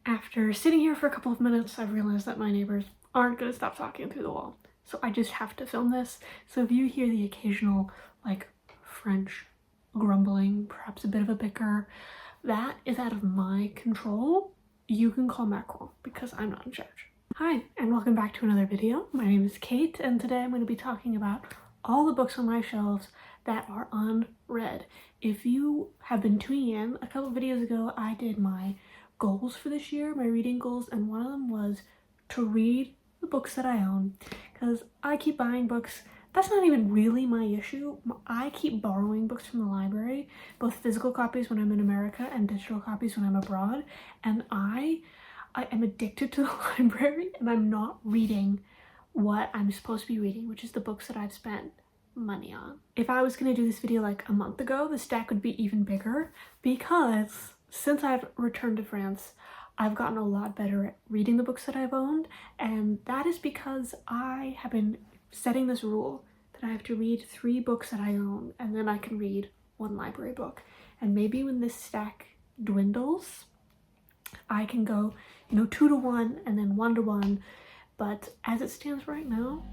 After sitting here for a couple of minutes, I've realized that my neighbors aren't gonna stop talking through the wall. So I just have to film this. So if you hear the occasional, like, French grumbling, perhaps a bit of a bicker, that is out of my control. You can call Macron because I'm not in charge. Hi, and welcome back to another video. My name is Kate, and today I'm going to be talking about all the books on my shelves that are unread. If you have been tuning in, a couple videos ago I did my goals for this year, my reading goals, and one of them was to read the books that I own, because I keep buying books. That's not even really my issue. I keep borrowing books from the library, both physical copies when I'm in America and digital copies when I'm abroad, and I am addicted to the library, and I'm not reading what I'm supposed to be reading, which is the books that I've spent money on. If I was going to do this video like a month ago, the stack would be even bigger, because since I've returned to France, I've gotten a lot better at reading the books that I've owned, and that is because I have been setting this rule that I have to read 3 books that I own, and then I can read 1 library book. And maybe when this stack dwindles, I can go, 2 to 1 and then 1 to 1. But as it stands right now,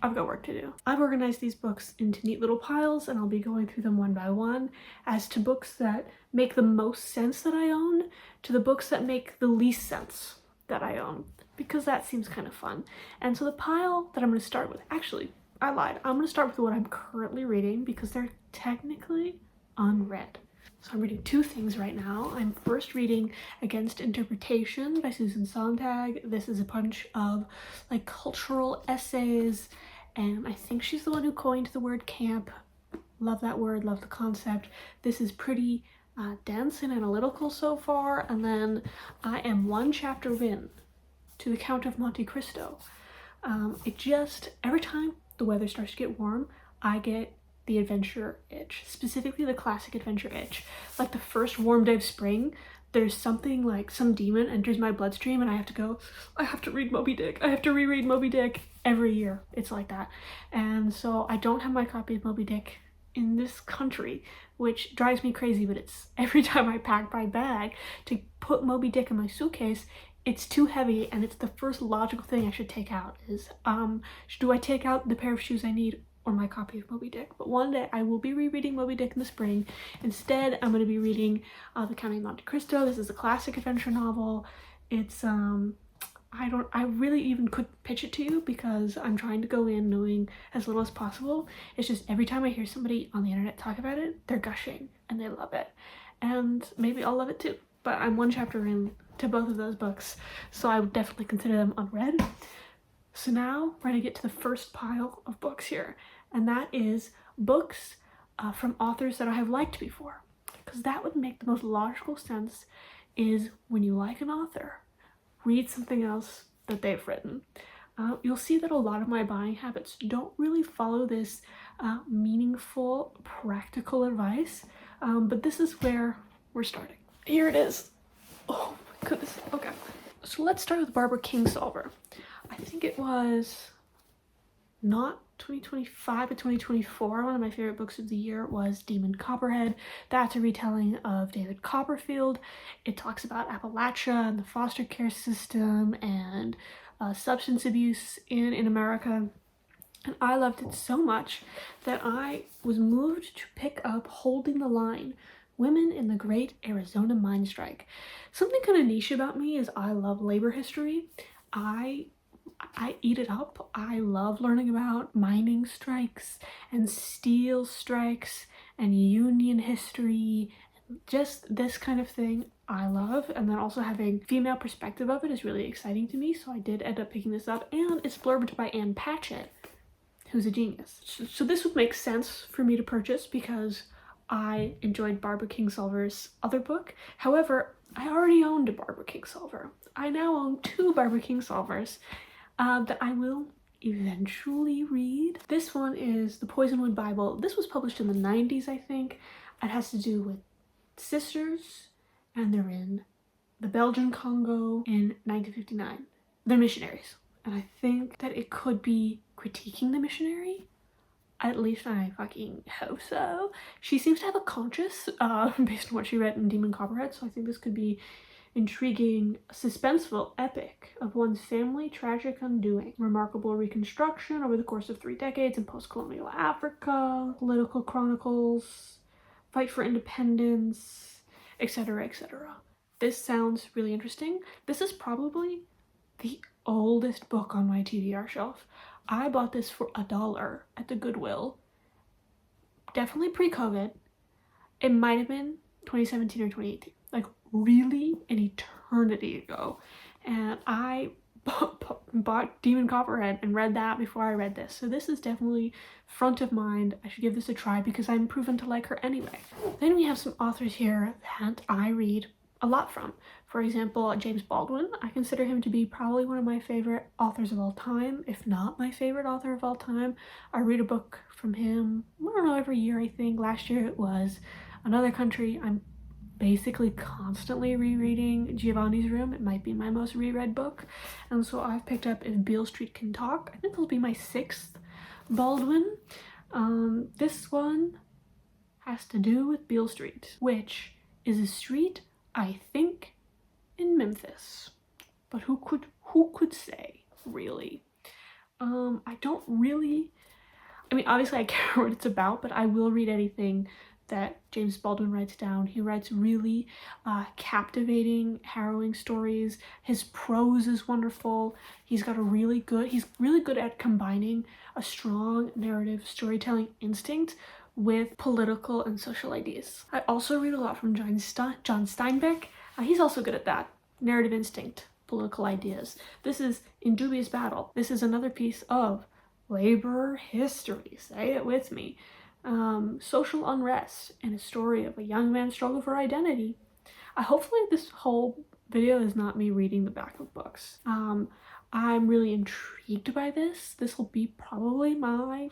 I've got work to do. I've organized these books into neat little piles, and I'll be going through them one by one as to books that make the most sense that I own to the books that make the least sense that I own, because that seems kind of fun. And so the pile that I'm going to start with, actually, I lied. I'm going to start with what I'm currently reading because they're technically unread. So I'm reading 2 things right now. I'm first reading Against Interpretation by Susan Sontag. This is a bunch of cultural essays, and I think she's the one who coined the word camp. Love that word, love the concept. This is pretty dense and analytical so far, and then I am 1 chapter in to The Count of Monte Cristo. Every time the weather starts to get warm, I get the adventure itch, specifically the classic adventure itch. Like the first warm day of spring, there's something like some demon enters my bloodstream and I have to read Moby Dick. I have to reread Moby Dick every year. It's like that. And so I don't have my copy of Moby Dick in this country, which drives me crazy, but it's every time I pack my bag to put Moby Dick in my suitcase, it's too heavy, and it's the first logical thing I should take out is, do I take out the pair of shoes I need or my copy of Moby Dick? But one day I will be rereading Moby Dick in the spring. Instead, I'm going to be reading The Count of Monte Cristo. This is a classic adventure novel. It's I really even could pitch it to you because I'm trying to go in knowing as little as possible. It's just every time I hear somebody on the internet talk about it, they're gushing and they love it. And maybe I'll love it too. But I'm 1 chapter in to both of those books, so I would definitely consider them unread. So now we're going to get to the first pile of books here, and that is books from authors that I have liked before, because that would make the most logical sense. Is when you like an author, read something else that they've written. You'll see that a lot of my buying habits don't really follow this meaningful, practical advice, but this is where we're starting. Here it is. Oh my goodness. Okay, so let's start with Barbara Kingsolver. I think it was not 2025 but 2024. One of my favorite books of the year was Demon Copperhead. That's a retelling of David Copperfield. It talks about Appalachia and the foster care system and substance abuse in America. And I loved it so much that I was moved to pick up Holding the Line, Women in the Great Arizona Mine Strike. Something kind of niche about me is I love labor history. I eat it up. I love learning about mining strikes and steel strikes and union history. Just this kind of thing I love, and then also having female perspective of it is really exciting to me, so I did end up picking this up, and it's blurbed by Ann Patchett, who's a genius. So this would make sense for me to purchase because I enjoyed Barbara Kingsolver's other book. However, I already owned a Barbara Kingsolver. I now own 2 Barbara Kingsolvers that I will eventually read. This one is The Poisonwood Bible. This was published in the 90s, I think. It has to do with sisters, and they're in the Belgian Congo in 1959. They're missionaries, and I think that it could be critiquing the missionary. At least I fucking hope so. She seems to have a conscience based on what she read in Demon Copperhead, so I think this could be intriguing, suspenseful epic of one's family tragic undoing, remarkable reconstruction over the course of 3 decades in post-colonial Africa, political chronicles, fight for independence, etc., etc. This sounds really interesting. This is probably the oldest book on my TBR shelf. I bought this for $1 at the Goodwill. Definitely pre-COVID. It might have been 2017 or 2018. Like really an eternity ago. And I bought Demon Copperhead and read that before I read this. So this is definitely front of mind. I should give this a try because I'm proven to like her anyway. Then we have some authors here that I read a lot from. For example, James Baldwin. I consider him to be probably one of my favorite authors of all time, if not my favorite author of all time. I read a book from him, I don't know, every year I think. Last year it was Another Country. I'm basically constantly rereading Giovanni's Room. It might be my most reread book. And so I've picked up If Beale Street Can Talk. I think it'll be my 6th Baldwin. This one has to do with Beale Street, which is a street, I think, in Memphis. But who could say, really? I don't really, I mean, obviously I care what it's about, but I will read anything that James Baldwin writes down. He writes really captivating, harrowing stories. His prose is wonderful. He's really good at combining a strong narrative storytelling instinct with political and social ideas. I also read a lot from John Steinbeck. He's also good at that. Narrative instinct, political ideas. This is In Dubious Battle. This is another piece of labor history. Say it with me. Social unrest and a story of a young man's struggle for identity. Hopefully this whole video is not me reading the back of books. I'm really intrigued by this. This will be probably my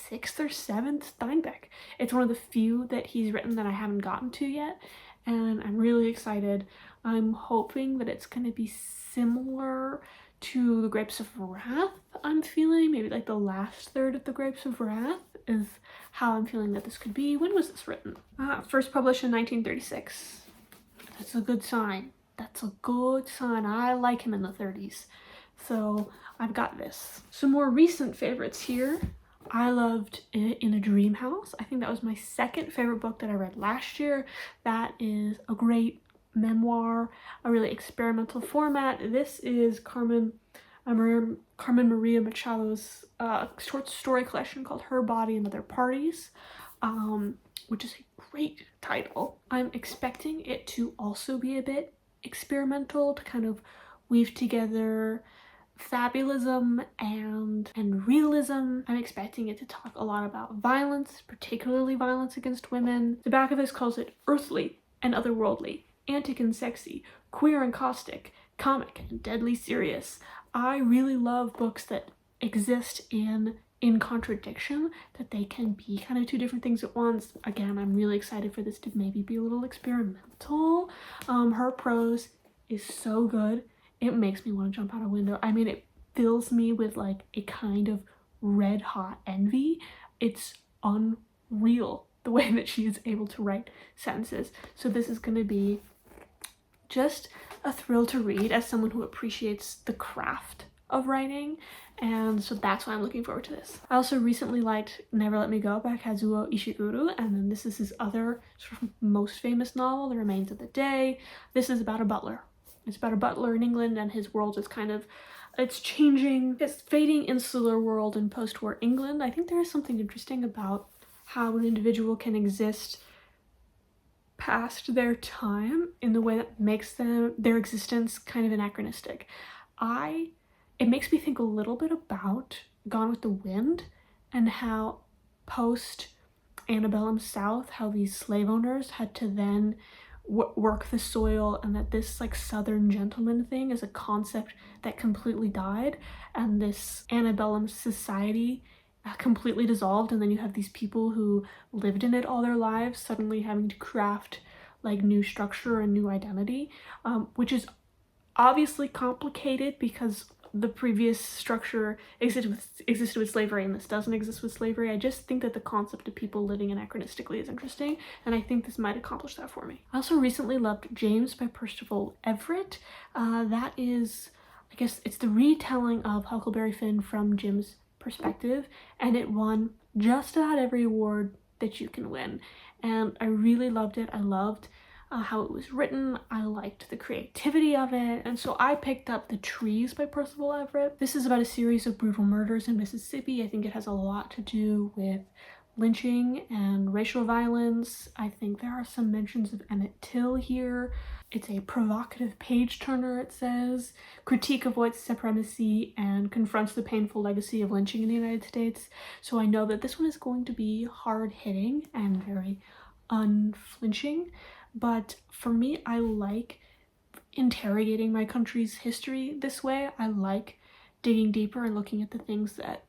6th or 7th Steinbeck. It's one of the few that he's written that I haven't gotten to yet, and I'm really excited. I'm hoping that it's going to be similar to The Grapes of Wrath. I'm feeling maybe like the last third of The Grapes of Wrath is how I'm feeling that this could be. When was this written? First published in 1936. That's a good sign. That's a good sign. I like him in the 30s. So I've got this. Some more recent favorites here. I loved In a Dream House. I think that was my 2nd favorite book that I read last year. That is a great memoir, a really experimental format. This is Carmen Maria Machado's short story collection called Her Body and Other Parties, which is a great title. I'm expecting it to also be a bit experimental, to kind of weave together fabulism and realism. I'm expecting it to talk a lot about violence, particularly violence against women. The back of this calls it earthly and otherworldly, antic and sexy, queer and caustic, comic and deadly serious. I really love books that exist in contradiction, that they can be kind of 2 different things at once. Again, I'm really excited for this to maybe be a little experimental. Her prose is so good. It makes me want to jump out a window. I mean, it fills me with like a kind of red hot envy. It's unreal the way that she is able to write sentences. So this is going to be just a thrill to read as someone who appreciates the craft of writing, and so that's why I'm looking forward to this. I also recently liked Never Let Me Go by Kazuo Ishiguro, and then this is his other sort of most famous novel, The Remains of the Day. This is about a butler. It's about a butler in England, and his world is kind of, it's changing. It's fading insular world in post-war England. I think there is something interesting about how an individual can exist past their time in the way that makes their existence kind of anachronistic. It makes me think a little bit about Gone with the Wind and how post antebellum South, how these slave owners had to then work the soil, and that this like southern gentleman thing is a concept that completely died, and this antebellum society completely dissolved, and then you have these people who lived in it all their lives suddenly having to craft like new structure and new identity, which is obviously complicated because the previous structure existed with slavery and this doesn't exist with slavery. I just think that the concept of people living anachronistically is interesting, and I think this might accomplish that for me. I also recently loved James by Percival Everett. That is, I guess it's the retelling of Huckleberry Finn from Jim's perspective, and it won just about every award that you can win, and I really loved it. I loved how it was written. I liked the creativity of it, and so I picked up The Trees by Percival Everett. This is about a series of brutal murders in Mississippi. I think it has a lot to do with lynching and racial violence. I think there are some mentions of Emmett Till here. It's a provocative page-turner, it says. Critique of white supremacy and confronts the painful legacy of lynching in the United States. So I know that this one is going to be hard-hitting and very unflinching. But for me, I like interrogating my country's history this way. I like digging deeper and looking at the things that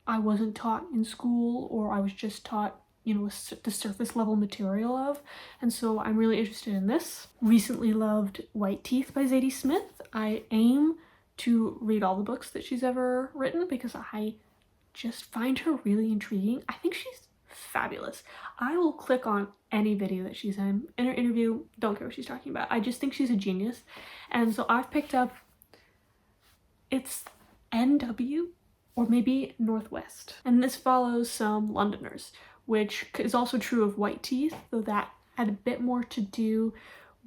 I wasn't taught in school, or I was just taught, you know, the surface level material of. And so I'm really interested in this. Recently loved White Teeth by Zadie Smith. I aim to read all the books that she's ever written because I just find her really intriguing. I think she's fabulous. I will click on any video that she's in her interview, don't care what she's talking about. I just think she's a genius. And so I've picked up, it's NW or maybe Northwest, and this follows some Londoners, which is also true of White Teeth, though that had a bit more to do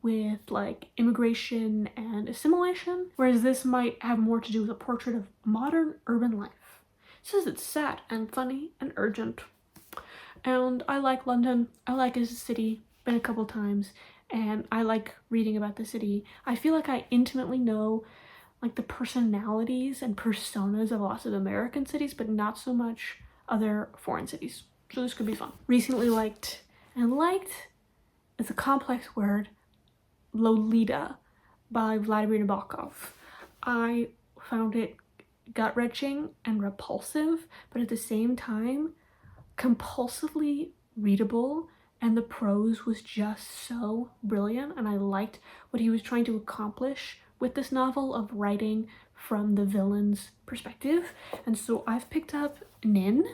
with like immigration and assimilation, whereas this might have more to do with a portrait of modern urban life. It says it's sad and funny and urgent. And I like London. I like it as a city, been a couple times, and I like reading about the city. I feel like I intimately know like the personalities and personas of lots of American cities, but not so much other foreign cities. So this could be fun. Recently liked is a complex word, Lolita by Vladimir Nabokov. I found it gut-wrenching and repulsive, but at the same time compulsively readable, and the prose was just so brilliant, and I liked what he was trying to accomplish with this novel of writing from the villain's perspective. And so I've picked up Nin.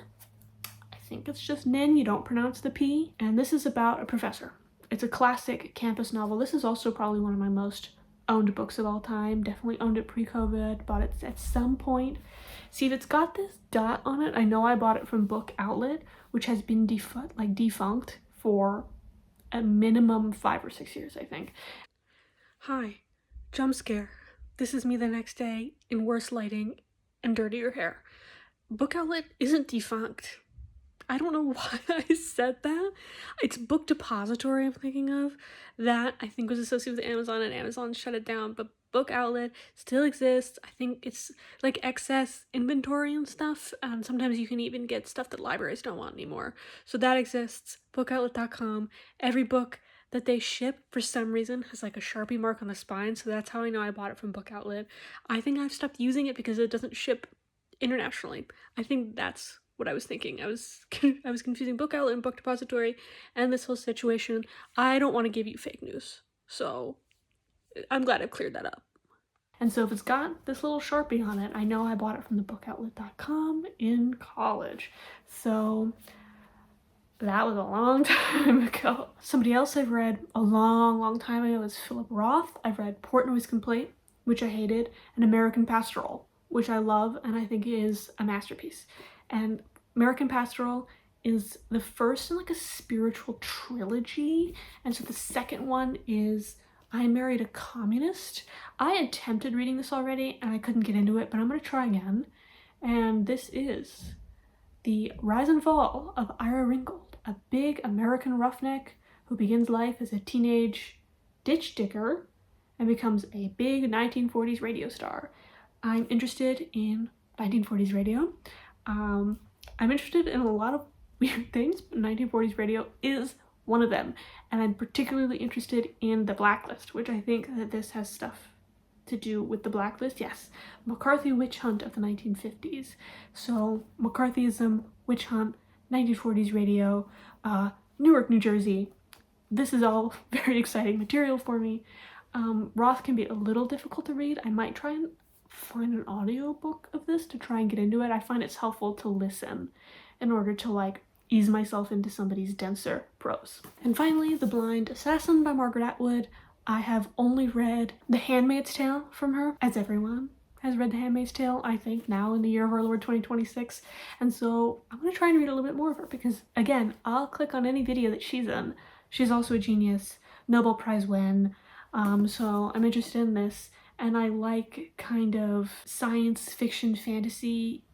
I think it's just Nin, you don't pronounce the P, and this is about a professor. It's a classic campus novel. This is also probably one of my most owned books of all time. Definitely owned it pre-COVID, bought it at some point. See, if it's got this dot on it, I know I bought it from Book Outlet, which has been defunct for a minimum 5 or 6 years, I think. Hi, jump scare. This is me the next day in worse lighting and dirtier hair. Book Outlet isn't defunct. I don't know why I said that. It's Book Depository I'm thinking of. That I think was associated with Amazon, and Amazon shut it down, but Book Outlet still exists. I think it's like excess inventory and stuff, and sometimes you can even get stuff that libraries don't want anymore. So that exists. Bookoutlet.com. Every book that they ship for some reason has like a Sharpie mark on the spine, so that's how I know I bought it from Book Outlet. I think I've stopped using it because it doesn't ship internationally. I think that's what I was thinking. I was confusing Book Outlet and Book Depository and this whole situation. I don't want to give you fake news, so I'm glad I've cleared that up. And so if it's got this little Sharpie on it, I know I bought it from the bookoutlet.com in college. So that was a long time ago. Somebody else I've read a long time ago is Philip Roth. I've read Portnoy's Complaint, which I hated, and American Pastoral, which I love and I think is a masterpiece. And American Pastoral is the first in like a spiritual trilogy, and so the second one is I Married a Communist. I attempted reading this already and I couldn't get into it, but I'm gonna try again. And this is the rise and fall of Ira Ringgold, a big American roughneck who begins life as a teenage ditch digger and becomes a big 1940s radio star. I'm interested in 1940s radio. I'm interested in a lot of weird things, but 1940s radio is one of them. And I'm particularly interested in The Blacklist, which I think that this has stuff to do with The Blacklist. Yes, McCarthy witch hunt of the 1950s. So McCarthyism, witch hunt, 1940s radio, Newark, New Jersey. This is all very exciting material for me. Roth can be a little difficult to read. I might try and find an audiobook of this to try and get into it. I find it's helpful to listen in order to like ease myself into somebody's denser prose. And finally, The Blind Assassin by Margaret Atwood. I have only read The Handmaid's Tale from her, as everyone has read The Handmaid's Tale, I think, now in the year of our Lord 2026. And so I'm gonna try and read a little bit more of her because, again, I'll click on any video that she's in. She's also a genius, Nobel Prize win, so I'm interested in this. And I like kind of science fiction fantasy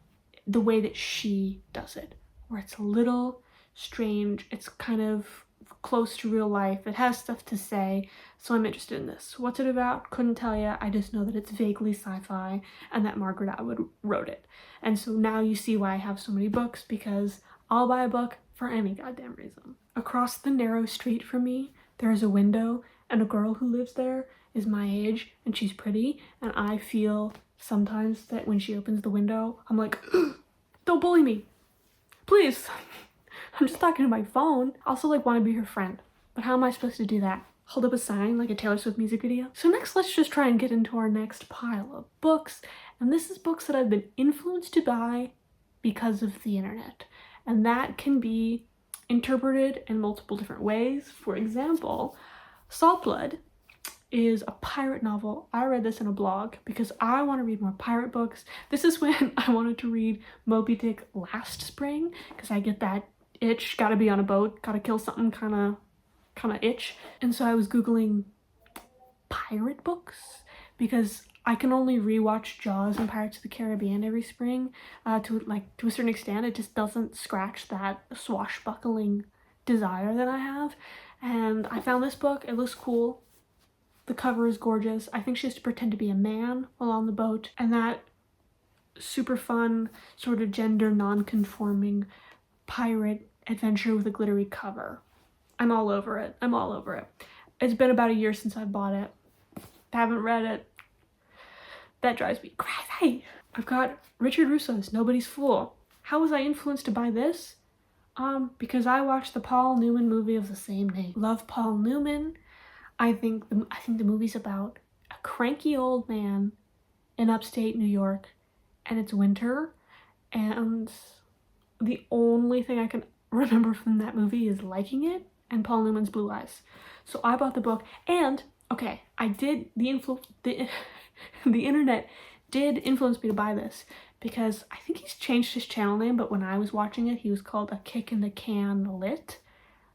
the way that she does it, where it's a little strange, it's kind of close to real life, it has stuff to say, so I'm interested in this. What's it about? Couldn't tell you. I just know that it's vaguely sci-fi and that Margaret Atwood wrote it. And so now you see why I have so many books, because I'll buy a book for any goddamn reason. Across the narrow street from me, there is a window, and a girl who lives there is my age, and she's pretty, and I feel sometimes that when she opens the window, I'm like, don't bully me, please. I'm just talking to my phone. I also like want to be her friend, but how am I supposed to do that? Hold up a sign like a Taylor Swift music video? So next, let's just try and get into our next pile of books, and this is books that I've been influenced to buy because of the internet, and that can be interpreted in multiple different ways. For example, Salt Blood is a pirate novel. I read this in a blog because I want to read more pirate books. This is when I wanted to read Moby Dick last spring because I get that itch, gotta be on a boat, gotta kill something kind of itch. And so I was googling pirate books because I can only rewatch Jaws and Pirates of the Caribbean every spring. To a certain extent, it just doesn't scratch that swashbuckling desire that I have. And I found this book. It looks cool. The cover is gorgeous. I think she has to pretend to be a man while on the boat, and that super fun sort of gender non-conforming pirate adventure with a glittery cover. I'm all over it. I'm all over it. It's been about a year since I bought it. Haven't read it. That drives me crazy. I've got Richard Russo's Nobody's Fool. How was I influenced to buy this? Because I watched the Paul Newman movie of the same name. Love Paul Newman. I think the movie's about a cranky old man in upstate New York, and it's winter, and the only thing I can remember from that movie is liking it and Paul Newman's blue eyes. So I bought the book, and okay, the internet did influence me to buy this because I think he's changed his channel name, but when I was watching it, he was called A Kick in the Can Lit.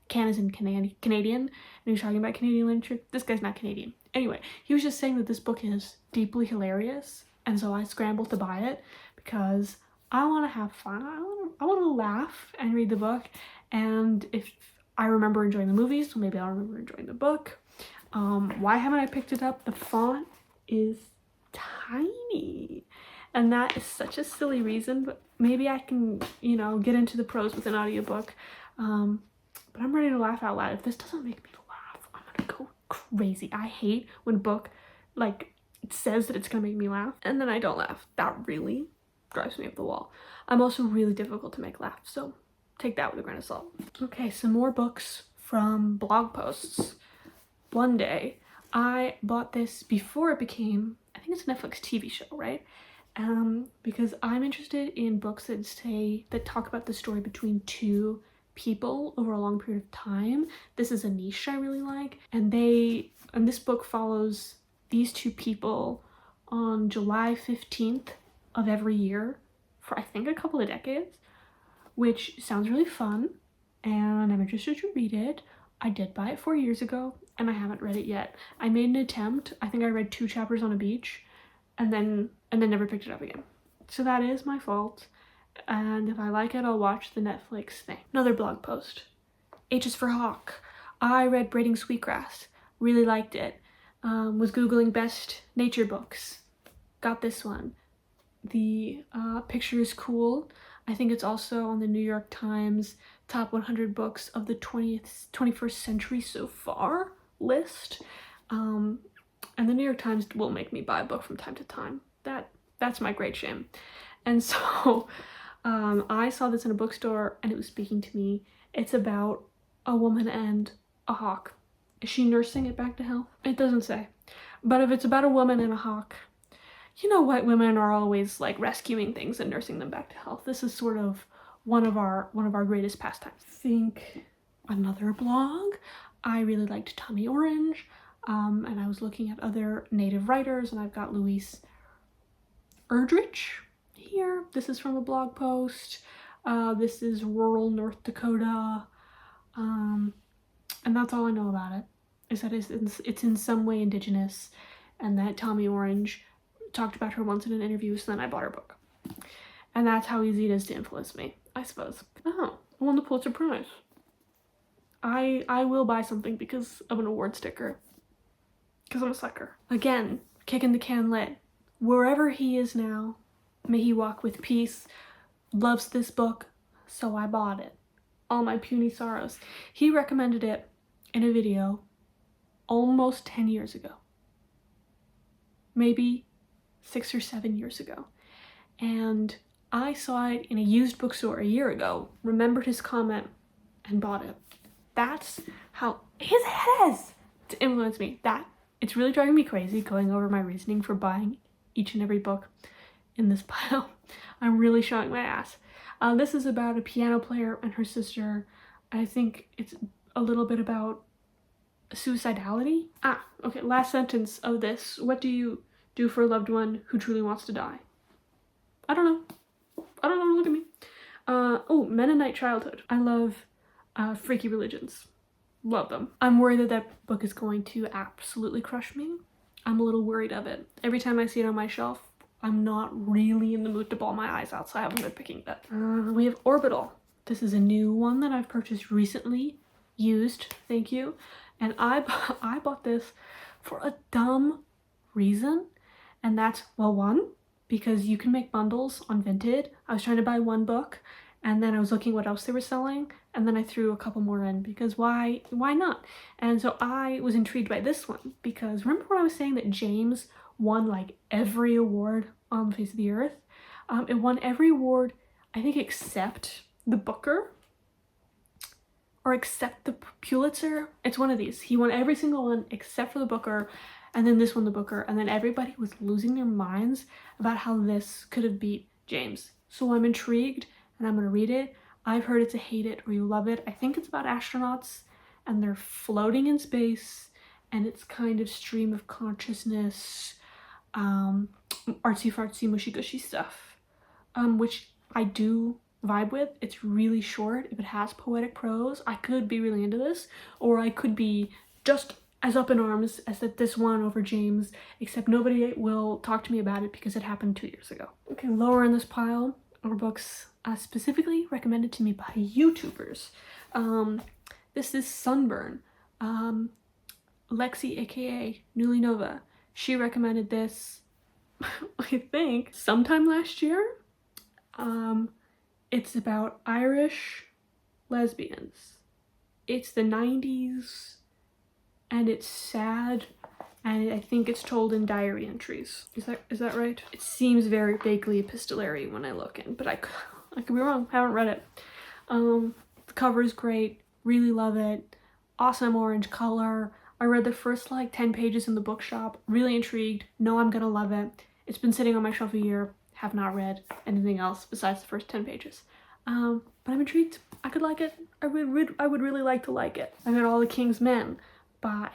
Can is in Canadian, and he was talking about Canadian literature. This guy's not Canadian. Anyway, he was just saying that this book is deeply hilarious, and so I scrambled to buy it because I want to have fun. I want to laugh and read the book, and if I remember enjoying the movies, so maybe I'll remember enjoying the book. Why haven't I picked it up? The font is tiny, and that is such a silly reason, but maybe I can, get into the prose with an audiobook. But I'm ready to laugh out loud. If this doesn't make me laugh, I'm gonna go crazy. I hate when a book, it says that it's gonna make me laugh, and then I don't laugh. That really drives me up the wall. I'm also really difficult to make laugh, so take that with a grain of salt. Okay, some more books from blog posts. One day, I bought this before it became, I think it's a Netflix TV show, right? Because I'm interested in books that talk about the story between two people over a long period of time. This is a niche I really like, and this book follows these two people on July 15th of every year for I think a couple of decades, which sounds really fun, and I'm interested to read it. I did buy it 4 years ago, and I haven't read it yet. I made an attempt. I think I read 2 chapters on a beach, and then never picked it up again. So that is my fault. And if I like it, I'll watch the Netflix thing. Another blog post. H is for Hawk. I read Braiding Sweetgrass. Really liked it. Was Googling best nature books. Got this one. The picture is cool. I think it's also on the New York Times top 100 books of the 21st century so far list. And the New York Times will make me buy a book from time to time. That's my great shame. And so I saw this in a bookstore and it was speaking to me. It's about a woman and a hawk. Is she nursing it back to health? It doesn't say. But if it's about a woman and a hawk, you know, white women are always like rescuing things and nursing them back to health. This is sort of one of our greatest pastimes. Think another blog. I really liked Tommy Orange, and I was looking at other native writers, and I've got Louise Erdrich here. This is from a blog post. This is rural North Dakota, and that's all I know about it, is that it's in some way indigenous, and that Tommy Orange talked about her once in an interview, so then I bought her book. And that's how easy it is to influence me, I suppose. Oh, I won the Pulitzer Prize. I will buy something because of an award sticker, because I'm a sucker. Again, kicking the can lit. Wherever he is now, may he walk with peace. Loves this book, so I bought it. All my puny sorrows. He recommended it in a video almost 10 years ago. Maybe 6 or 7 years ago. And I saw it in a used bookstore a year ago, remembered his comment, and bought it. That's how his head has to influence me. It's really driving me crazy going over my reasoning for buying each and every book in this pile. I'm really showing my ass. This is about a piano player and her sister. I think it's a little bit about suicidality. Okay, last sentence of this. What do you do for a loved one who truly wants to die? I don't know. Look at me. Oh, Mennonite childhood. I love freaky religions. Love them. I'm worried that that book is going to absolutely crush me. I'm a little worried of it. Every time I see it on my shelf, I'm not really in the mood to bawl my eyes out, so I haven't been picking it up. We have Orbital. This is a new one that I've purchased recently. Used, thank you. And I bought this for a dumb reason. And that's, well, one, because you can make bundles on Vinted. I was trying to buy one book, and then I was looking what else they were selling, and then I threw a couple more in because why not? And so I was intrigued by this one because remember when I was saying that James won like every award on the face of the earth? It won every award, I think, except the Booker or except the Pulitzer. It's one of these. He won every single one except for the Booker, and then this won the Booker, and then everybody was losing their minds about how this could have beat James. So I'm intrigued, and I'm gonna read it. I've heard it's a hate it or you love it. I think it's about astronauts and they're floating in space, and it's kind of stream of consciousness, artsy fartsy mushy gushy stuff, which I do vibe with. It's really short. If it has poetic prose, I could be really into this, or I could be just as up in arms as that this one over James, except nobody will talk to me about it because it happened 2 years ago. Okay, lower in this pile are books specifically recommended to me by YouTubers. This is Sunburn. Lexi, aka Newly Nova, she recommended this, I think, sometime last year. It's about Irish lesbians. It's the 90s, and it's sad, and I think it's told in diary entries. Is that right? It seems very vaguely epistolary when I look in, but I could be wrong. Haven't read it. The cover is great. Really love it. Awesome orange color. I read the first like 10 pages in the bookshop. Really intrigued. Know I'm gonna love it. It's been sitting on my shelf a year. Have not read anything else besides the first 10 pages. But I'm intrigued. I could like it. I would really like to like it. I got All the King's Men by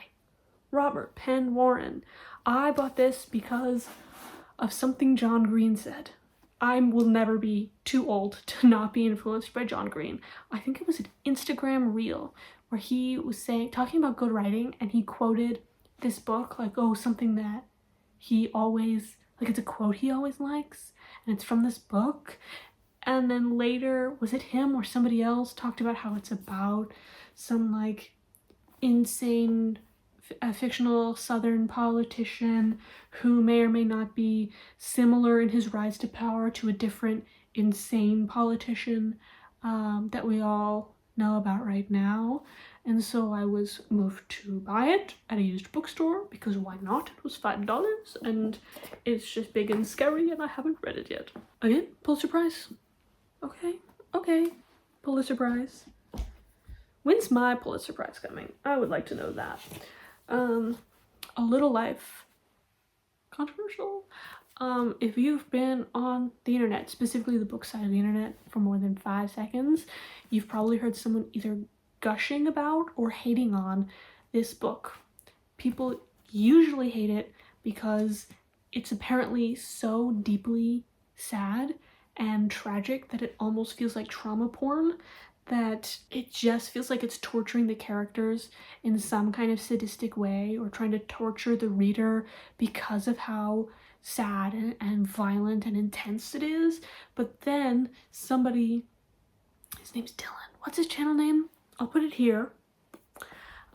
Robert Penn Warren. I bought this because of something John Green said. I will never be too old to not be influenced by John Green. I think it was an Instagram reel where he was talking about good writing, and he quoted this book, like, oh, something that he always, like, it's a quote he always likes, and it's from this book. And then later, was it him or somebody else talked about how it's about some like insane fictional Southern politician who may or may not be similar in his rise to power to a different insane politician that we all know about right now. And so I was moved to buy it at a used bookstore because why not? It was $5 and it's just big and scary and I haven't read it yet. Again, Pulitzer Prize. Okay, Pulitzer Prize. When's my Pulitzer Prize coming? I would like to know that. A Little Life controversial. If you've been on the internet, specifically the book side of the internet, for more than 5 seconds, you've probably heard someone either gushing about or hating on this book. People usually hate it because it's apparently so deeply sad and tragic that it almost feels like trauma porn, that it just feels like it's torturing the characters in some kind of sadistic way, or trying to torture the reader because of how sad and violent and intense it is. But then somebody, his name's Dylan, what's his channel name? I'll put it here,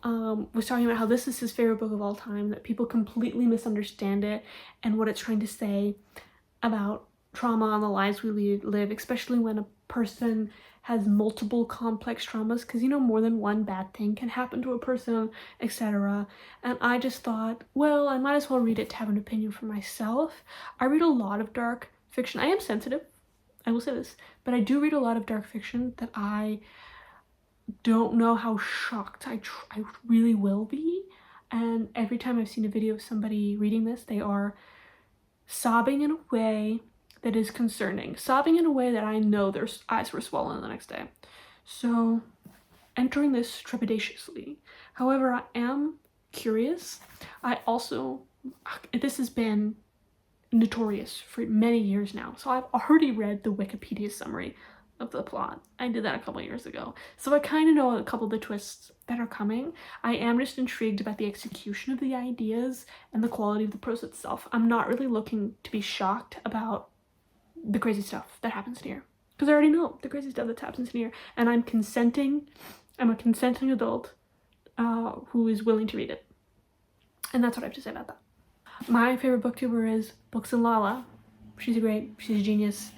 was talking about how this is his favorite book of all time, that people completely misunderstand it and what it's trying to say about trauma and the lives we live, especially when a person has multiple complex traumas, because you know, more than one bad thing can happen to a person, etc. And I just thought, well, I might as well read it to have an opinion for myself. I read a lot of dark fiction. I am sensitive, I will say this, but I do read a lot of dark fiction that I don't know how shocked I really will be. And every time I've seen a video of somebody reading this, they are sobbing in a way that is concerning, sobbing in a way that I know their eyes were swollen the next day. So entering this trepidatiously. However, I am curious. This has been notorious for many years now, so I've already read the Wikipedia summary of the plot. I did that a couple years ago, so I kind of know a couple of the twists that are coming. I am just intrigued about the execution of the ideas and the quality of the prose itself. I'm not really looking to be shocked about the crazy stuff that happens in here, because I already know the crazy stuff that happens in here, and I'm a consenting adult who is willing to read it. And that's what I have to say about that. My favorite booktuber is Books and Lala. She's a genius.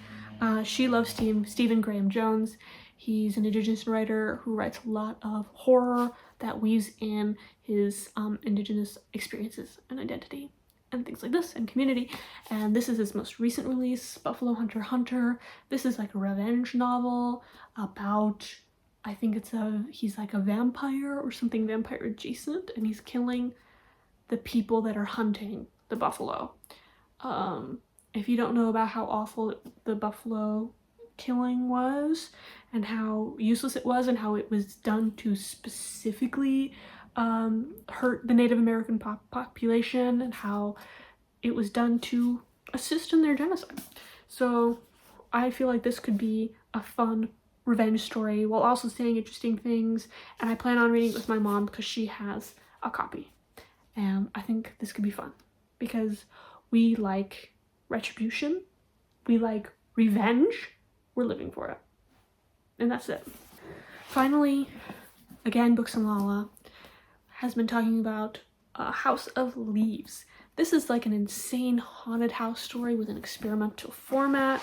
She loves Stephen Graham Jones. He's an Indigenous writer who writes a lot of horror that weaves in his Indigenous experiences and identity and things like this, and community. And this is his most recent release, Buffalo Hunter Hunter. This is like a revenge novel about, I think he's like a vampire or something vampire adjacent, and he's killing the people that are hunting the buffalo. If you don't know about how awful the buffalo killing was, and how useless it was, and how it was done to specifically hurt the Native American population, and how it was done to assist in their genocide. So I feel like this could be a fun revenge story while also saying interesting things, and I plan on reading it with my mom because she has a copy. And I think this could be fun because we like retribution, we like revenge, we're living for it. And that's it. Finally, again, Books and Lala has been talking about House of Leaves. This is like an insane haunted house story with an experimental format.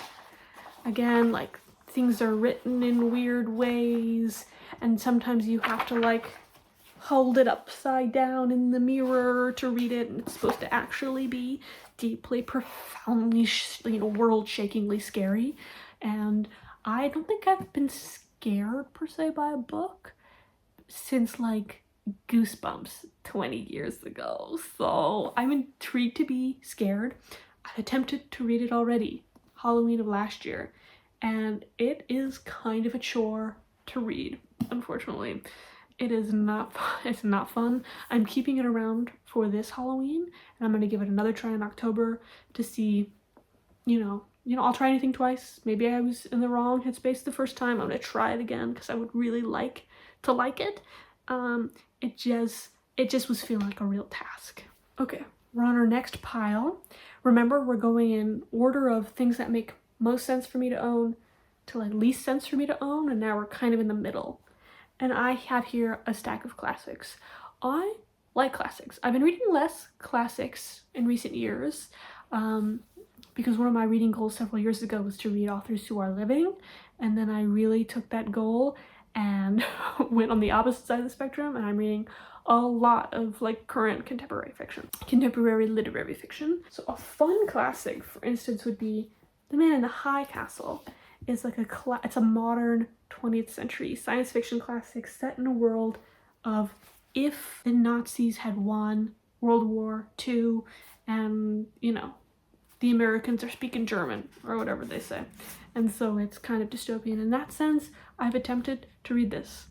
Again, like, things are written in weird ways, and sometimes you have to like hold it upside down in the mirror to read it, and it's supposed to actually be deeply, profoundly, world-shakingly scary. And I don't think I've been scared per se by a book since like Goosebumps 20 years ago, so I'm intrigued to be scared. I've attempted to read it already, Halloween of last year, and it is kind of a chore to read, unfortunately. It is not fun. It's not fun. I'm keeping it around for this Halloween, and I'm gonna give it another try in October to see, I'll try anything twice. Maybe I was in the wrong headspace the first time. I'm gonna try it again because I would really like to like it. It just was feeling like a real task. Okay, we're on our next pile. Remember, we're going in order of things that make most sense for me to own to like least sense for me to own, and now we're kind of in the middle. And I have here a stack of classics. I like classics. I've been reading less classics in recent years because one of my reading goals several years ago was to read authors who are living, and then I really took that goal and went on the opposite side of the spectrum, and I'm reading a lot of like current contemporary literary fiction. So a fun classic, for instance, would be The Man in the High Castle. Is like it's a modern 20th century science fiction classic set in a world of if the Nazis had won World War II and, you know, the Americans are speaking German, or whatever they say. And so it's kind of dystopian in that sense. I've attempted to read this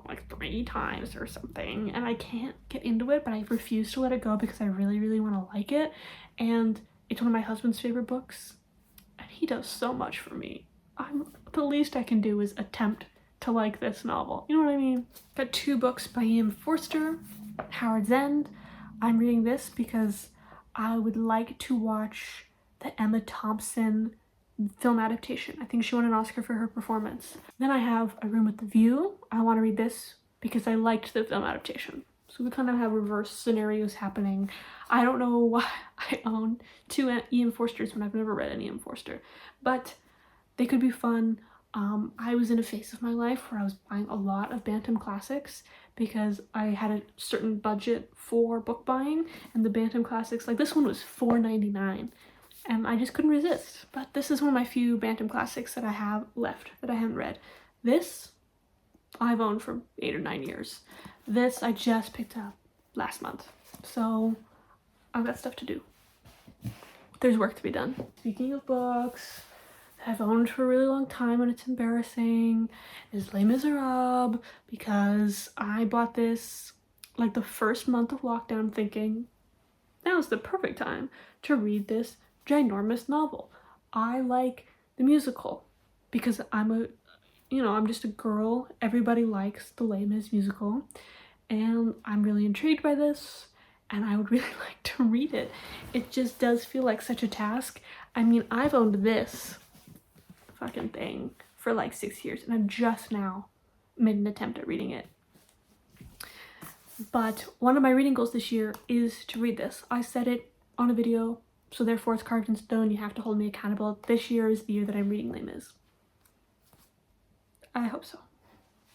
like 3 times or something, and I can't get into it, but I refuse to let it go because I really, really want to like it. And it's one of my husband's favorite books, and he does so much for me. The least I can do is attempt to like this novel. You know what I mean? Got 2 books by Ian Forster, Howard's End. I'm reading this because I would like to watch the Emma Thompson film adaptation. I think she won an Oscar for her performance. Then I have A Room with the View. I want to read this because I liked the film adaptation. So we kind of have reverse scenarios happening. I don't know why I own 2 Ian Forsters when I've never read an Ian Forster, but they could be fun. I was in a phase of my life where I was buying a lot of Bantam classics because I had a certain budget for book buying, and the Bantam classics, like this one was $4.99, and I just couldn't resist. But this is one of my few Bantam classics that I have left that I haven't read. This I've owned for 8 or 9 years. This I just picked up last month, so I've got stuff to do. There's work to be done. Speaking of books I've owned for a really long time and it's embarrassing is Les Miserables, because I bought this like the first month of lockdown thinking now's the perfect time to read this ginormous novel. I like the musical because I'm just a girl. Everybody likes the Les Mis musical, and I'm really intrigued by this, and I would really like to read it. It just does feel like such a task. I mean, I've owned this fucking thing for like 6 years, and I've just now made an attempt at reading it. But one of my reading goals this year is to read this. I said it on a video, so therefore it's carved in stone. You have to hold me accountable. This year is the year that I'm reading Les Mis. I hope so.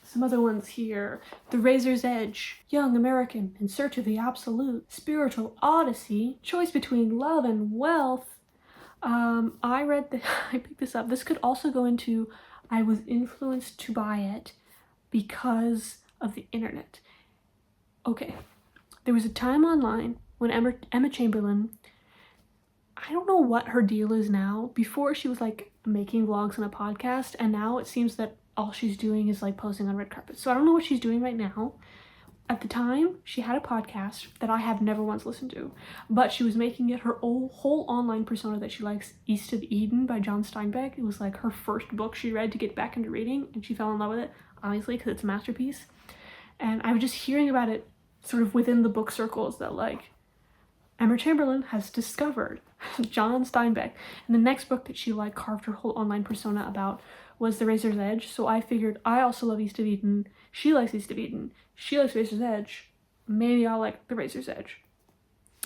Some other ones here. The Razor's Edge, Young American in Search of the Absolute, Spiritual Odyssey, Choice Between Love and Wealth. I picked this up. This could also go into I was influenced to buy it because of the internet. Okay, there was a time online when Emma Chamberlain, I don't know what her deal is now. Before she was like making vlogs on a podcast, and now it seems that all she's doing is like posing on red carpet. So I don't know what she's doing right now. At the time, she had a podcast that I have never once listened to, but she was making it her whole online persona that she likes, East of Eden by John Steinbeck. It was like her first book she read to get back into reading, and she fell in love with it, obviously, because it's a masterpiece. And I was just hearing about it sort of within the book circles that like Emma Chamberlain has discovered John Steinbeck. And the next book that she like carved her whole online persona about was The Razor's Edge. So I figured I also love East of Eden. She likes East of Eden. She likes Razor's Edge. Maybe I'll like The Razor's Edge.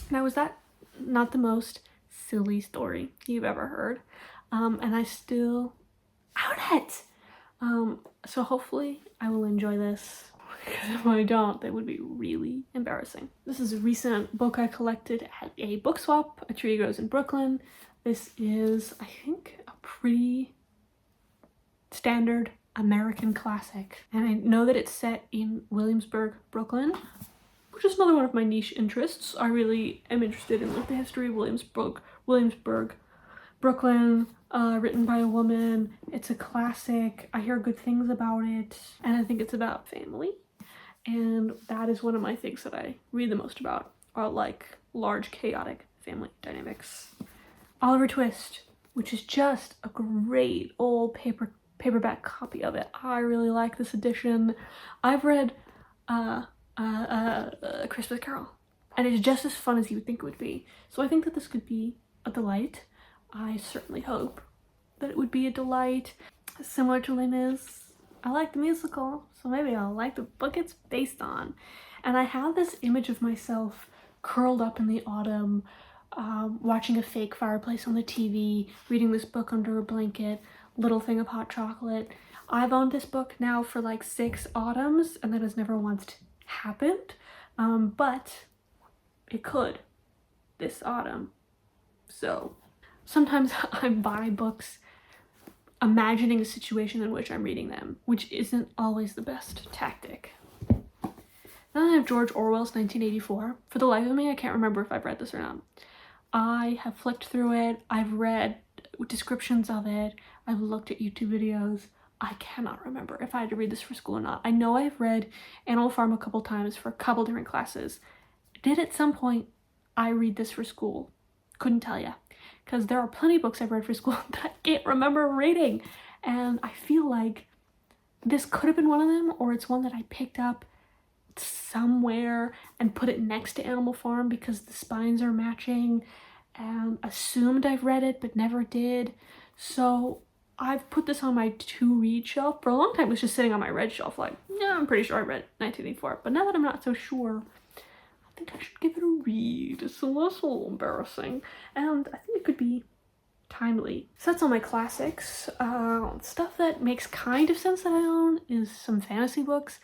Now, is that not the most silly story you've ever heard? And I still own it. So hopefully I will enjoy this, because if I don't, that would be really embarrassing. This is a recent book I collected at a book swap. A Tree Grows in Brooklyn. This is, I think, a pretty standard American classic, and I know that it's set in Williamsburg, Brooklyn, which is another one of my niche interests. I really am interested in like the history of Williamsburg, Brooklyn, written by a woman. It's a classic. I hear good things about it, and I think it's about family, and that is one of my things that I read the most about, are like large chaotic family dynamics. Oliver Twist, which is just a great old paperback copy of it. I really like this edition. I've read Christmas Carol, and it's just as fun as you would think it would be. So I think that this could be a delight. I certainly hope that it would be a delight. Similar to Les Mis, I like the musical, so maybe I'll like the book it's based on. And I have this image of myself curled up in the autumn, watching a fake fireplace on the TV, reading this book under a blanket, little thing of hot chocolate. I've owned this book now for like 6 autumns, and that has never once happened, but it could this autumn. So sometimes I buy books imagining a situation in which I'm reading them, which isn't always the best tactic. Then I have George Orwell's 1984. For the life of me, I can't remember if I've read this or not. I have flicked through it, I've read descriptions of it, I've looked at YouTube videos. I cannot remember if I had to read this for school or not. I know I've read Animal Farm a couple times for a couple different classes. Did at some point I read this for school? Couldn't tell you. Because there are plenty of books I've read for school that I can't remember reading. And I feel like this could have been one of them, or it's one that I picked up somewhere and put it next to Animal Farm because the spines are matching, and assumed I've read it but never did. So I've put this on my to-read shelf. For a long time it was just sitting on my read shelf, like, yeah, I'm pretty sure I read 1984. But now that I'm not so sure, I think I should give it a read. So that's a little embarrassing. And I think it could be timely. So that's all my classics. Stuff that makes kind of sense that I own is some fantasy books.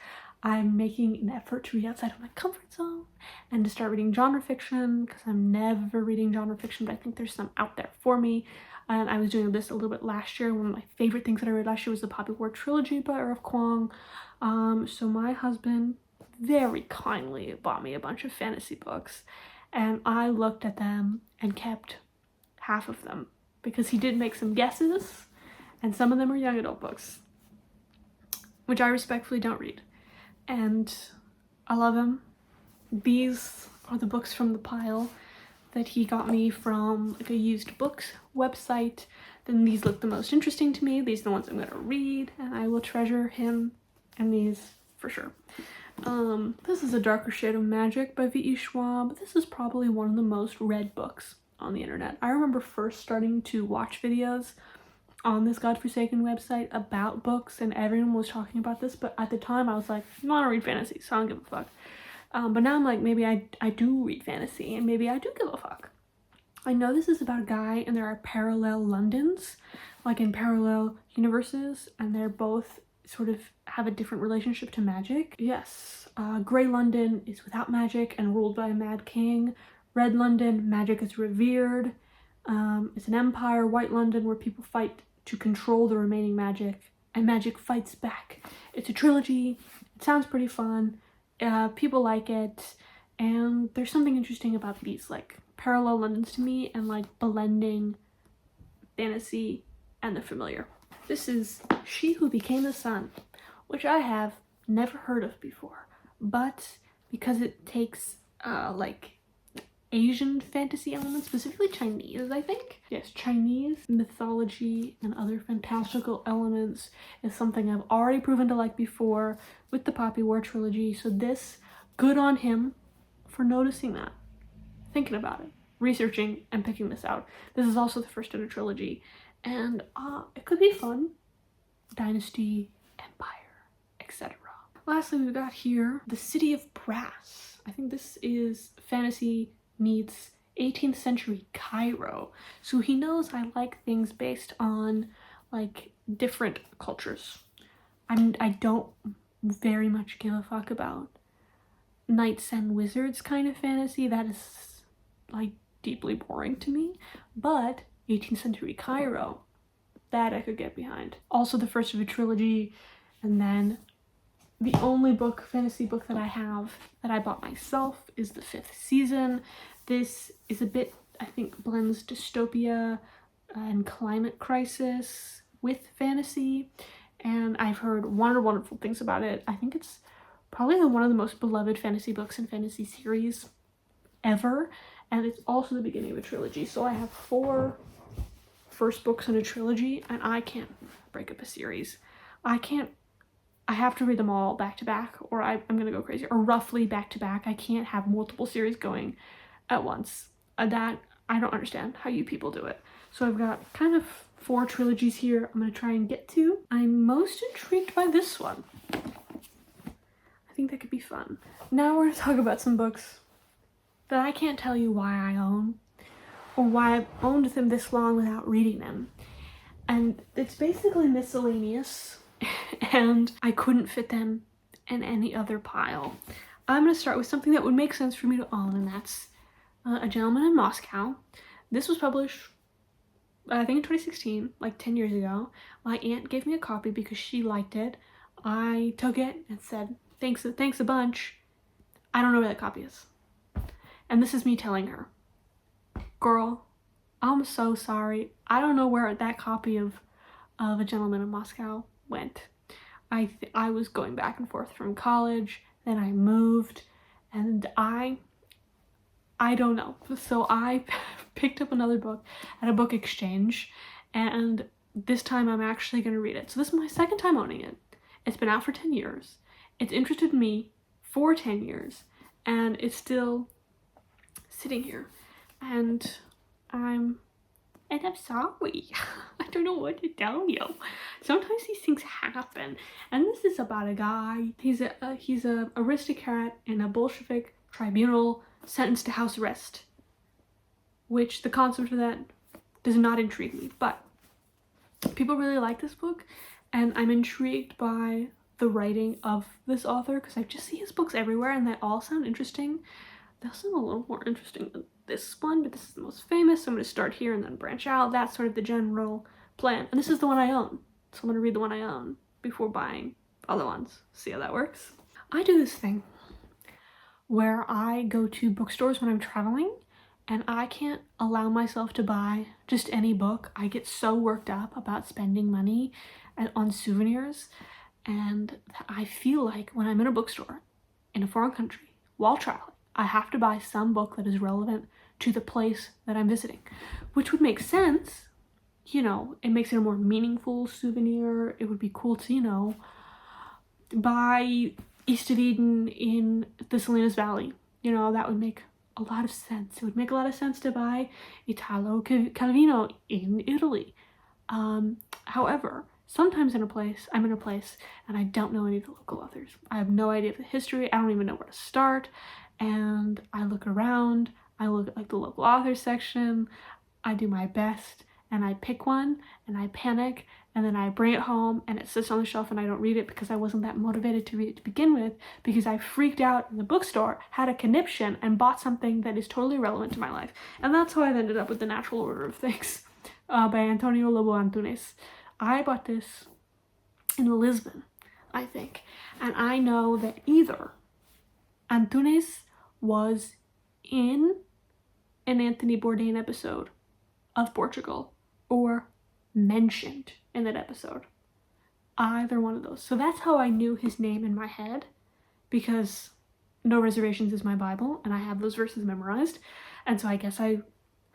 I'm making an effort to read outside of my comfort zone and to start reading genre fiction, because I'm never reading genre fiction, but I think there's some out there for me. And I was doing this a little bit last year. One of my favorite things that I read last year was the Poppy War trilogy by R.F. Kuang. So my husband very kindly bought me a bunch of fantasy books, and I looked at them and kept half of them because he did make some guesses, and some of them are young adult books, which I respectfully don't read. And I love them. These are the books from the pile that he got me from like a used books website. Then these look the most interesting to me. These are the ones I'm gonna read, and I will treasure him and these for sure. This is A Darker Shade of Magic by V.E. Schwab. This is probably one of the most read books on the internet. I remember first starting to watch videos on this godforsaken website about books, and everyone was talking about this, but at the time I was like, I want to read fantasy, so I don't give a fuck. But now I'm like, maybe I do read fantasy, and maybe I do give a fuck. I know this is about a guy, and there are parallel Londons, like in parallel universes, and they're both sort of have a different relationship to magic. Yes, Grey London is without magic and ruled by a mad king. Red London, magic is revered. It's an empire. White London, where people fight to control the remaining magic, and magic fights back. It's a trilogy. It sounds pretty fun. People like it, and there's something interesting about these like parallel Londons to me, and like blending fantasy and the familiar. This is She Who Became the Sun, which I have never heard of before, but because it takes like Asian fantasy elements, specifically Chinese, I think. Yes, Chinese mythology and other fantastical elements is something I've already proven to like before with the Poppy War trilogy, so this, good on him for noticing that, thinking about it, researching, and picking this out. This is also the first in a trilogy, and it could be fun. Dynasty, Empire, etc. Lastly, we've got here The City of Brass. I think this is fantasy meets 18th century Cairo. So he knows I like things based on like different cultures. I don't very much give a fuck about knights and wizards kind of fantasy. That is like deeply boring to me. But 18th century Cairo, that I could get behind. Also the first of a trilogy, and then the only book, fantasy book that I have that I bought myself is The Fifth Season. This is a bit, I think, blends dystopia and climate crisis with fantasy, and I've heard wonderful things about it. I think it's probably one of the most beloved fantasy books and fantasy series ever, and it's also the beginning of a trilogy. So I have 4 first books in a trilogy, and I can't break up a series. I have to read them all back to back, or I'm gonna go crazy, or roughly back to back. I can't have multiple series going at once. That, I don't understand how you people do it. So I've got kind of 4 trilogies here I'm gonna try and get to. I'm most intrigued by this one. I think that could be fun. Now we're gonna talk about some books that I can't tell you why I own, or why I've owned them this long without reading them. And it's basically miscellaneous, and I couldn't fit them in any other pile. I'm gonna start with something that would make sense for me to own, and that's A Gentleman in Moscow. This was published, I think in 2016, like 10 years ago. My aunt gave me a copy because she liked it. I took it and said, thanks a bunch, I don't know where that copy is. And this is me telling her, girl, I'm so sorry. I don't know where that copy of A Gentleman in Moscow went. I was going back and forth from college, then I moved, and I don't know. So I picked up another book at a book exchange, and this time I'm actually going to read it. So this is my second time owning it. It's been out for 10 years. It's interested me for 10 years, and it's still sitting here. And I'm sorry. I don't know what to tell you. Sometimes these things happen. And this is about a guy. He's a aristocrat in a Bolshevik tribunal sentenced to house arrest. Which the concept of that does not intrigue me. But people really like this book, and I'm intrigued by the writing of this author because I just see his books everywhere and they all sound interesting. They all sound a little more interesting than this one, but this is the most famous, so I'm going to start here and then branch out. That's sort of the general plan. And this is the one I own, so I'm going to read the one I own before buying other ones. See how that works? I do this thing where I go to bookstores when I'm traveling, and I can't allow myself to buy just any book. I get so worked up about spending money on souvenirs, and I feel like when I'm in a bookstore in a foreign country while traveling, I have to buy some book that is relevant to the place that I'm visiting, which would make sense. You know, it makes it a more meaningful souvenir. It would be cool to, you know, buy East of Eden in the Salinas Valley. You know, that would make a lot of sense. It would make a lot of sense to buy Italo Calvino in Italy. However, sometimes I'm in a place and I don't know any of the local authors. I have no idea of the history. I don't even know where to start. And I look around, I look at like the local author section, I do my best, and I pick one, and I panic, and then I bring it home, and it sits on the shelf, and I don't read it because I wasn't that motivated to read it to begin with, because I freaked out in the bookstore, had a conniption, and bought something that is totally relevant to my life. And that's how I've ended up with The Natural Order of Things by Antonio Lobo Antunes. I bought this in Lisbon, I think, and I know that either Antunes was in an Anthony Bourdain episode of Portugal or mentioned in that episode. Either one of those. So that's how I knew his name in my head, because No Reservations is my Bible and I have those verses memorized. And so I guess I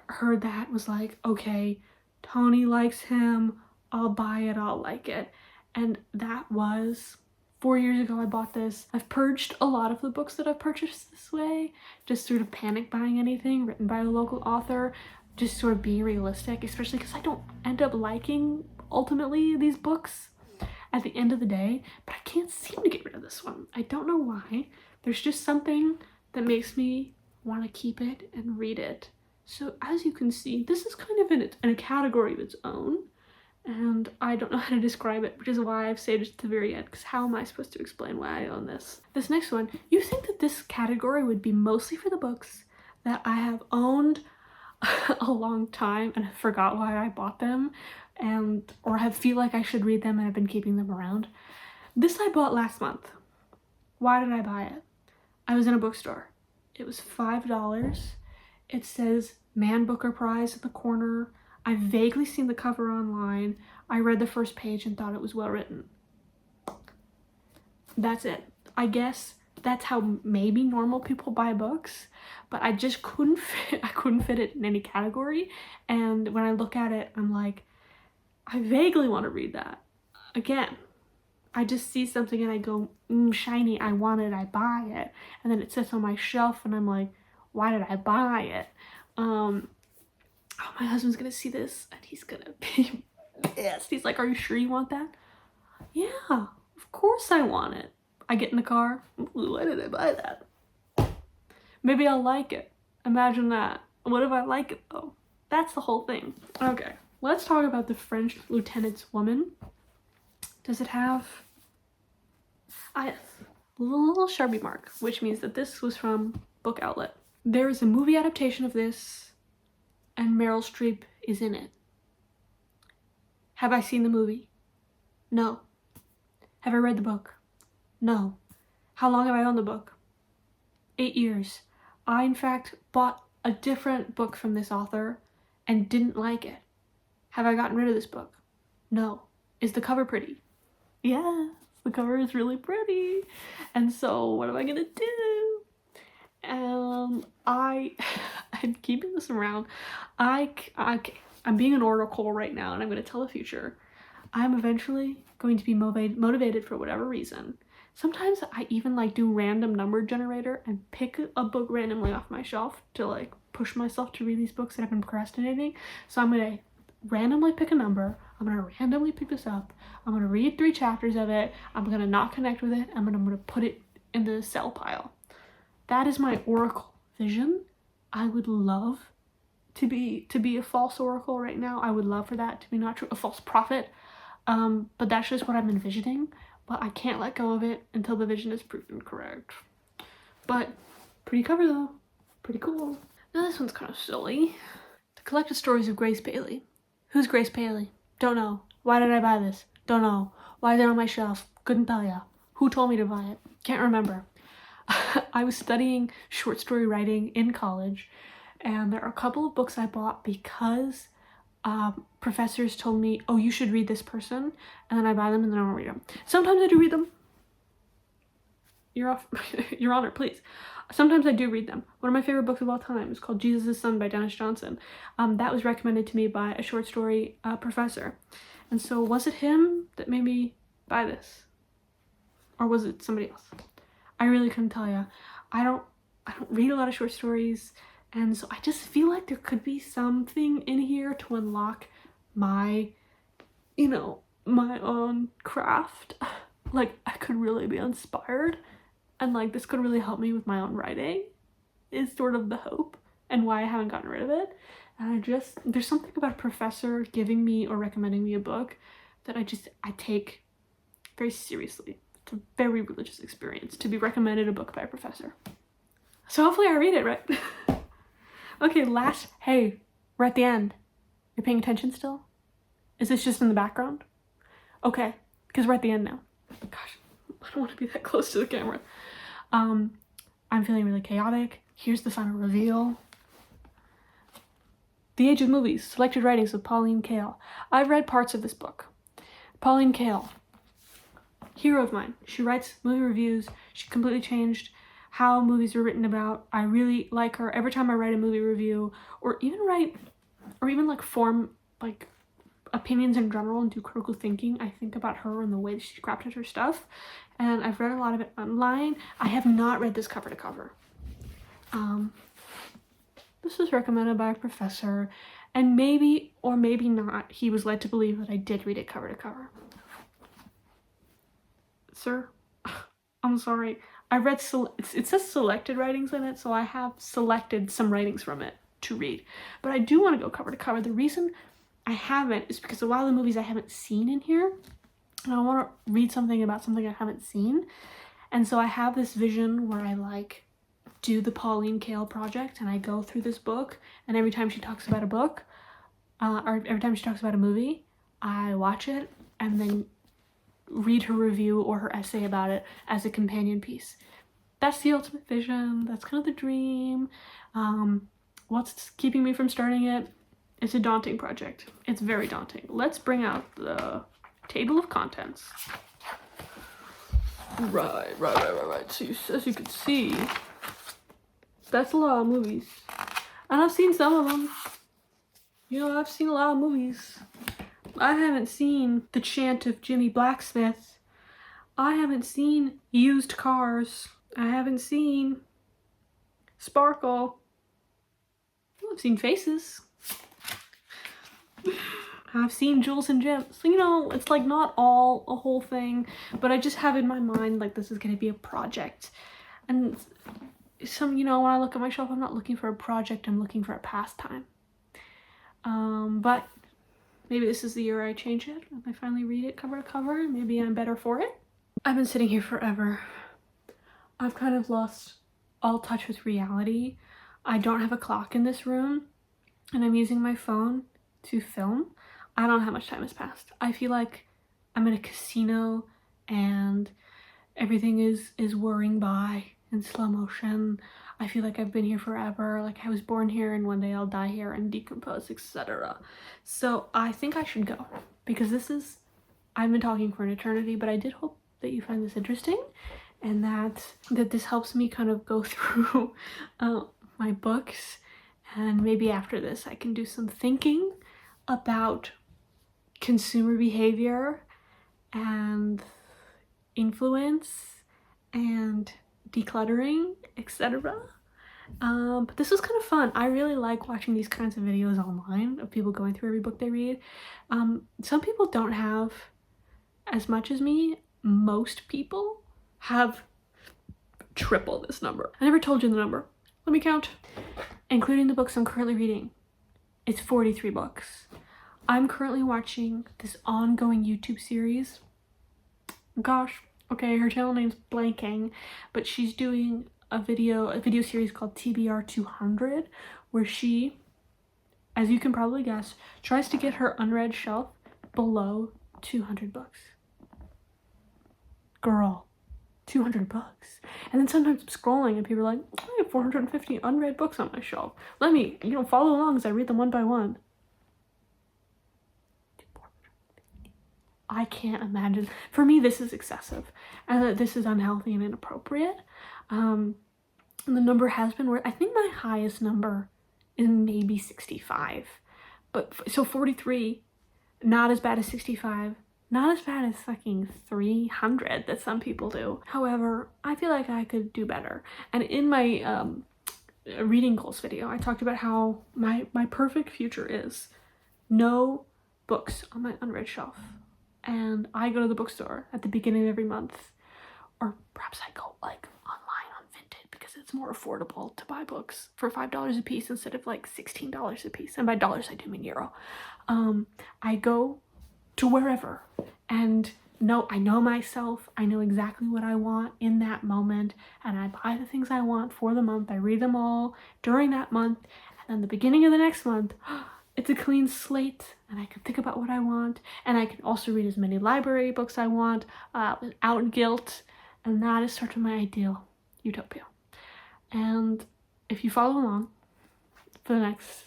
heard that, was like, okay, Tony likes him, I'll buy it, I'll like it. And that was 4 years ago. I bought this. I've purged a lot of the books that I've purchased this way, just sort of panic buying anything written by a local author, just sort of being realistic, especially because I don't end up liking ultimately these books at the end of the day. But I can't seem to get rid of this one. I don't know why. There's just something that makes me want to keep it and read it. So as you can see, this is kind of in a category of its own, and I don't know how to describe it, which is why I've saved it to the very end, because how am I supposed to explain why I own this? This next one, you think that this category would be mostly for the books that I have owned a long time and I forgot why I bought them, or I feel like I should read them and I've been keeping them around. This I bought last month. Why did I buy it? I was in a bookstore. It was $5. It says Man Booker Prize in the corner. I've vaguely seen the cover online. I read the first page and thought it was well written. That's it. I guess that's how maybe normal people buy books, but I just couldn't fit it in any category. And when I look at it, I'm like, I vaguely want to read that. Again, I just see something and I go, shiny, I want it, I buy it. And then it sits on my shelf and I'm like, why did I buy it? Oh, my husband's gonna see this and he's gonna be pissed. He's like, are you sure you want that? Yeah, of course I want it. I get in the car, why did I buy that? Maybe I'll like it. Imagine that. What if I like it though? That's the whole thing. Okay, let's talk about the French Lieutenant's Woman. Does it have a little Sharpie mark, which means that this was from Book Outlet. There is a movie adaptation of this, and Meryl Streep is in it. Have I seen the movie? No. Have I read the book? No. How long have I owned the book? 8 years. I, in fact, bought a different book from this author and didn't like it. Have I gotten rid of this book? No. Is the cover pretty? Yes, the cover is really pretty. And so what am I gonna do? I'm keeping this around. I'm being an oracle right now, and I'm gonna tell the future. I'm eventually going to be motivated for whatever reason. Sometimes I even like do random number generator and pick a book randomly off my shelf to like push myself to read these books that I've been procrastinating. So I'm gonna randomly pick a number. I'm gonna randomly pick this up. I'm gonna read 3 chapters of it. I'm gonna not connect with it. I'm gonna put it in the sell pile. That is my oracle vision. I would love to be a false oracle right now. I would love for that to be not true, a false prophet. But that's just what I'm envisioning. But I can't let go of it until the vision is proven correct. But pretty cover though, pretty cool. Now this one's kind of silly. The Collected Stories of Grace Paley. Who's Grace Paley? Don't know. Why did I buy this? Don't know. Why is it on my shelf? Couldn't tell ya. Who told me to buy it? Can't remember. I was studying short story writing in college, and there are a couple of books I bought because professors told me, oh, you should read this person, and then I buy them and then I don't read them. Sometimes I do read them. You're off, Your Honor, please. Sometimes I do read them. One of my favorite books of all time is called Jesus' Son by Dennis Johnson. That was recommended to me by a short story professor. And so was it him that made me buy this? Or was it somebody else? I really couldn't tell you. I don't read a lot of short stories, and so I just feel like there could be something in here to unlock my, my own craft. Like, I could really be inspired, and like this could really help me with my own writing is sort of the hope and why I haven't gotten rid of it. And there's something about a professor giving me or recommending me a book that I take very seriously. It's a very religious experience to be recommended a book by a professor. So hopefully I read it, right? Okay, hey, we're at the end. You're paying attention still? Is this just in the background? Okay, because we're at the end now. Gosh, I don't want to be that close to the camera. I'm feeling really chaotic. Here's the final reveal. The Age of Movies, Selected Writings of Pauline Kael. I've read parts of this book. Pauline Kael, hero of mine. She writes movie reviews. She completely changed how movies are written about. I really like her. Every time I write a movie review, or even like form like opinions in general and do critical thinking, I think about her and the way that she crafted her stuff. And I've read a lot of it online. I have not read this cover to cover. This was recommended by a professor, and maybe or maybe not, he was led to believe that I did read it cover to cover. Sir, I'm sorry. I read, it says selected writings in it, so I have selected some writings from it to read. But I do want to go cover to cover. The reason I haven't is because a lot of the movies I haven't seen in here, and I want to read something about something I haven't seen. And so I have this vision where I like do the Pauline Kael project, and I go through this book, and every time she talks about a book, or every time she talks about a movie, I watch it and then read her review or her essay about it as a companion piece. That's the ultimate vision. That's kind of the dream. What's keeping me from starting it? It's a daunting project. It's very daunting. Let's bring out the table of contents. Right. So as you can see, that's a lot of movies. And I've seen some of them. I've seen a lot of movies. I haven't seen The Chant of Jimmy Blacksmith. I haven't seen Used Cars. I haven't seen Sparkle. I've seen Faces. I've seen Jules and Gems. So, it's like not all a whole thing, but I just have in my mind like this is going to be a project. And when I look at my shelf, I'm not looking for a project, I'm looking for a pastime. But maybe this is the year I change it. If I finally read it cover to cover, maybe I'm better for it. I've been sitting here forever. I've kind of lost all touch with reality. I don't have a clock in this room, and I'm using my phone to film. I don't know how much time has passed. I feel like I'm in a casino and everything is whirring by, in slow motion. I feel like I've been here forever, like I was born here and one day I'll die here and decompose, etc. So I think I should go, because I've been talking for an eternity, but I did hope that you find this interesting and that this helps me kind of go through my books, and maybe after this I can do some thinking about consumer behavior and influence and decluttering, etc. But this was kind of fun. I really like watching these kinds of videos online of people going through every book they read. Some people don't have as much as me. Most people have triple this number. I never told you the number. Let me count. Including the books I'm currently reading, it's 43 books. I'm currently watching this ongoing YouTube series. Gosh, okay, her channel name's blanking, but she's doing a video series called TBR 200, where she, as you can probably guess, tries to get her unread shelf below 200 books. Girl, 200 books. And then sometimes I'm scrolling and people are like, I have 450 unread books on my shelf. Let me, follow along as I read them one by one. I can't imagine. For me, this is excessive and that this is unhealthy and inappropriate. And the number has been where I think my highest number is maybe 65. But so 43, not as bad as 65, not as bad as fucking 300 that some people do. However, I feel like I could do better. And in my reading goals video, I talked about how my perfect future is no books on my unread shelf. And I go to the bookstore at the beginning of every month, or perhaps I go like online on Vinted because it's more affordable to buy books for $5 a piece instead of like $16 a piece. And by dollars I do mean euro. I go to wherever and I know myself. I know exactly what I want in that moment, and I buy the things I want for the month. I read them all during that month, and then the beginning of the next month, it's a clean slate and I can think about what I want, and I can also read as many library books I want without guilt, and that is sort of my ideal utopia. And if you follow along for the next,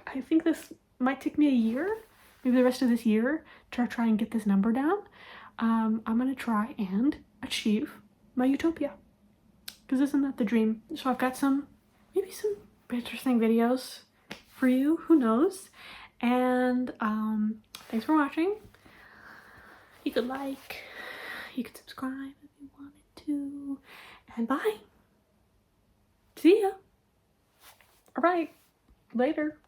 I think this might take me a year, maybe the rest of this year, to try and get this number down. I'm gonna try and achieve my utopia, because isn't that the dream? So I've got maybe some interesting videos for you, who knows. And thanks for watching. You could like, you could subscribe if you wanted to, and bye. See ya. All right, later.